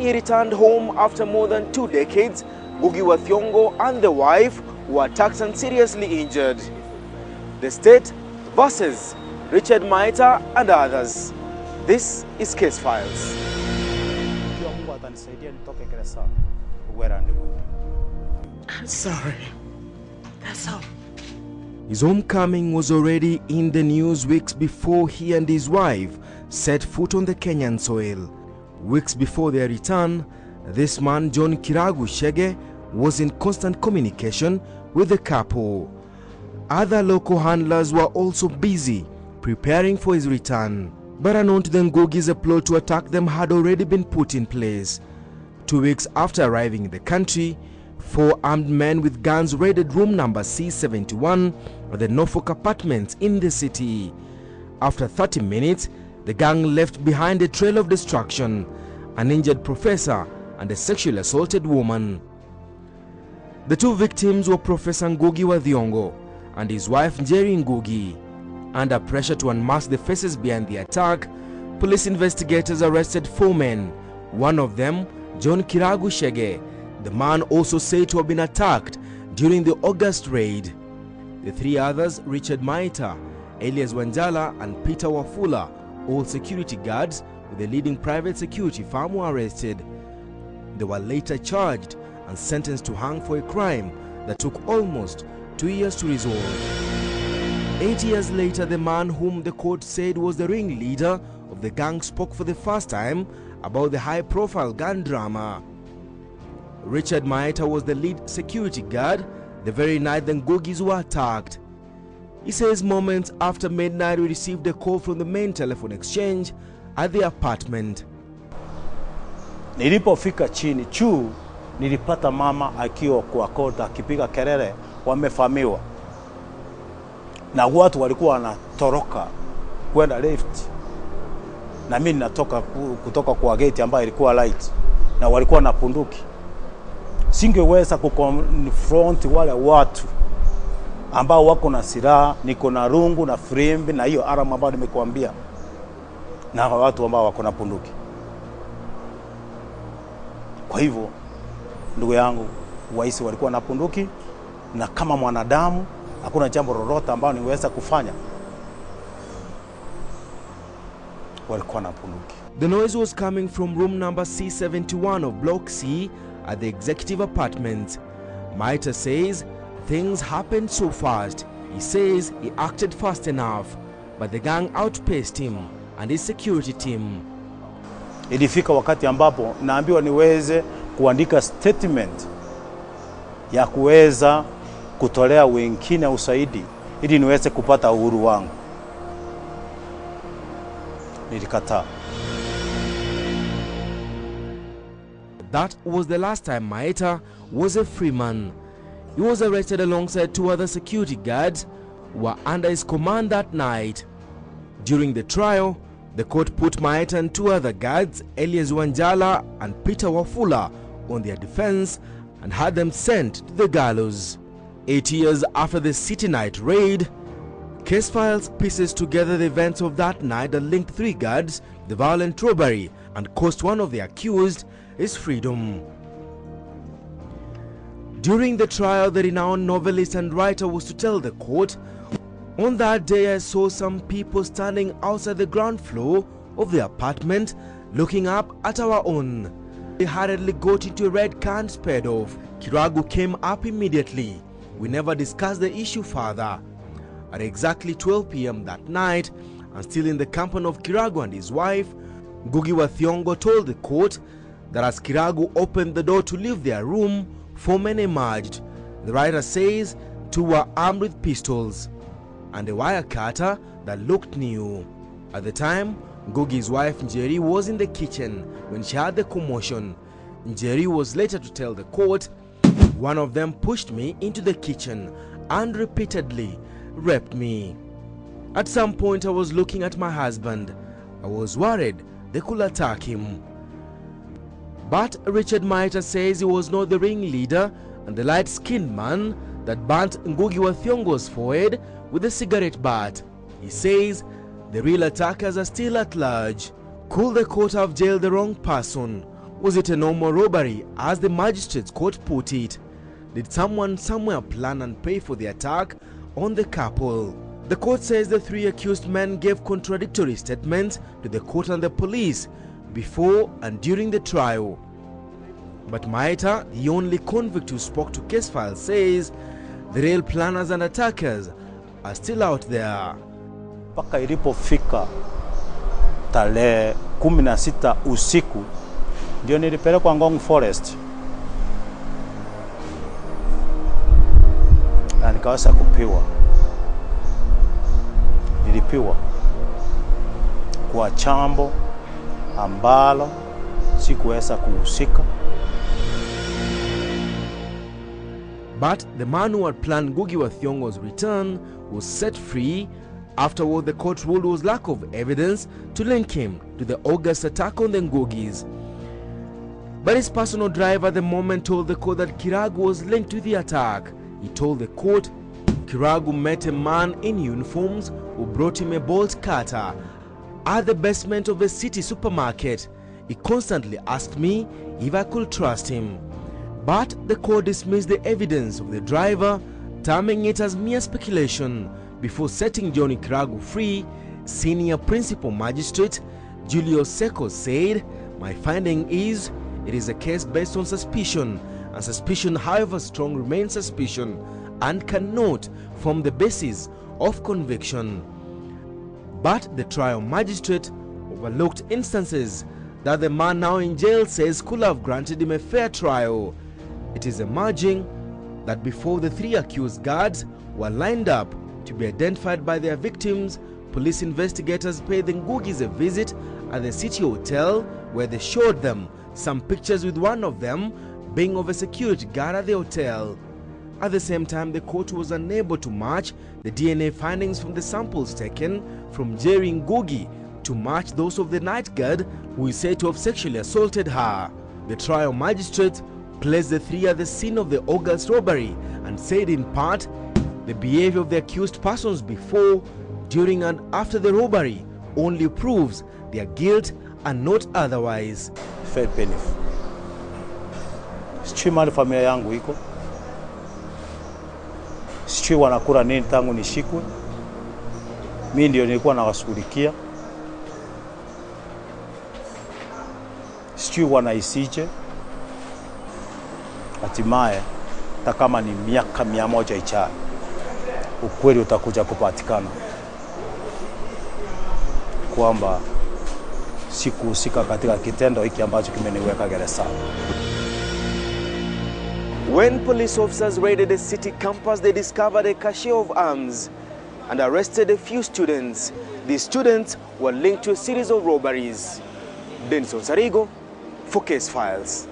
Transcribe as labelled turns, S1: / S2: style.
S1: he returned home after more than 2 decades, Ngugi wa Thiongo and the wife were attacked and seriously injured. The State versus Richard Maita and others. This is Case Files.
S2: I'm sorry. That's all.
S1: His homecoming was already in the news weeks before he and his wife set foot on the Kenyan soil. Weeks before their return, this man, John Kiragu Shege, was in constant communication with the couple. Other local handlers were also busy preparing for his return. But unknown to the Ngugis, a plot to attack them had already been put in place. 2 weeks after arriving in the country, 4 armed men with guns raided room number C71 at the Norfolk apartments in the city. After 30 minutes, the gang left behind a trail of destruction, an injured professor and a sexually assaulted woman. The 2 victims were Professor Ngugi wa Thiongo and his wife Njeri Ngugi. Under pressure to unmask the faces behind the attack, police investigators arrested 4 men. One of them, John Kiragu Shege, the man also said to have been attacked during the August raid. The 3 others, Richard Maita, Elias Wanjala and Peter Wafula, all security guards with a leading private security firm, were arrested. They were later charged and sentenced to hang for a crime that took almost 2 years to resolve. 8 years later, the man whom the court said was the ringleader of the gang spoke for the first time about the high-profile gun drama. Richard Maita was the lead security guard the very night the Ngugis were attacked. He says moments after midnight we received a call from the main telephone exchange at the apartment.
S3: Nilipofika chini juu, nilipata mama akiwa kwa kota akipiga kelele wamefamiwa. Na watu walikuwa wanatoroka kwenda left. Na mimi natoka kutoka kwa gate ambayo ilikuwa light na walikuwa na punduki. Singeweza kuconfront wale watu ambao wako na silaha, niko na rungu na frimbi na hiyo arama ambayo nimekuambia, na watu ambao wako na punduki. Kwa hivyo ndugu yangu, waisi walikuwa na punduki, na kama mwanadamu hakuna jambo lolote ambalo niweza kufanya. Walikuwa na punduki.
S1: The noise was coming from room number C71 of Block C at the executive apartment. Maita says things happened so fast. He says he acted fast enough, but the gang outpaced him and his security team.
S3: Ilifika wakati ambapo naambiwa niweze kuandika statement ya kuweza kutolea wengine usaidi ili niweze kupata uhuru wangu. Nilikataa.
S1: That was the last time Maita was a free man. He was arrested alongside 2 other security guards who were under his command that night. During the trial, the court put Maita and 2 other guards, Elias Wanjala and Peter Wafula, on their defense and had them sent to the gallows. 8 years after the City Night raid, Case Files pieces together the events of that night that linked 3 guards to the violent robbery and cost one of the accused his freedom. During the trial, the renowned novelist and writer was to tell the court, "On that day I saw some people standing outside the ground floor of the apartment looking up at our own. They hurriedly got into a red car and sped off. Kiragu came up immediately. We never discussed the issue further." At exactly 12 p.m. that night, and still in the company of Kiragu and his wife, Ngugi wa Thiongo told the court that as Kiragu opened the door to leave their room, 4 men emerged. The writer says 2 were armed with pistols and a wire cutter that looked new. At the time, Ngugi's wife Njeri was in the kitchen when she heard the commotion. Njeri was later to tell the court, "One of them pushed me into the kitchen and repeatedly raped me. At some point I was looking at my husband. I was worried they could attack him." But Richard Maita says he was not the ringleader and the light-skinned man that burnt Ngugi wa Thiongo's forehead with a cigarette butt. He says the real attackers are still at large. Could the court have jailed the wrong person? Was it a normal robbery, as the magistrate's court put it? Did someone somewhere plan and pay for the attack on the couple? The court says the three accused men gave contradictory statements to the court and the police before and during the trial. But Maeta, the only convict who spoke to case files, says the real planners and attackers are still out there.
S3: Paka ilipofika tarehe 16 usiku ndio nilipelekwa Ngong Forest na nikaweza kupiwa. Nilipiwa kwa chambo ambalo sikuweza kuhusika.
S1: But the man who had planned Ngugi wa Thiongo's return was set free after what the court ruled was lack of evidence to link him to the August attack on the Ngugis. But his personal driver at the moment told the court that Kiragu was linked to the attack. He told the court Kiragu met a man in uniforms who brought him a bolt cutter at the basement of a city supermarket. He constantly asked me if I could trust him. But the court dismissed the evidence of the driver, terming it as mere speculation. Before setting Johnny Kiragu free, Senior Principal Magistrate Julio Seco said, "My finding is it is a case based on suspicion, and suspicion, however strong, remains suspicion and cannot form the basis of conviction." But the trial magistrate overlooked instances that the man now in jail says could have granted him a fair trial. It is emerging that before the three accused guards were lined up to be identified by their victims, police investigators paid the Ngugis a visit at the city hotel, where they showed them some pictures, with one of them being of a security guard at the hotel. At the same time, the court was unable to match the DNA findings from the samples taken from Jerry Ngugi to match those of the night guard who is said to have sexually assaulted her. The trial magistrate placed the three at the scene of the August robbery and said in part the behavior of the accused persons before, during and after the robbery only proves their guilt and not otherwise.
S3: Fair penny. Sijui mali familia yangu iko. Sijui wanakula nini tangu nishikwe. Mimi ndio nilikuwa nawashughulikia. Sijui wanaisije. Hatimaye hata kama ni miaka 100 ijayo, ukweli utakuja kupatikana kwamba sikuhusika katika kitendo hiki ambacho kimeniweka gerezani.
S1: When police officers raided the city campus, they discovered a cache of arms and arrested a few students. These students were linked to a series of robberies. Denson Sarigo for Case Files.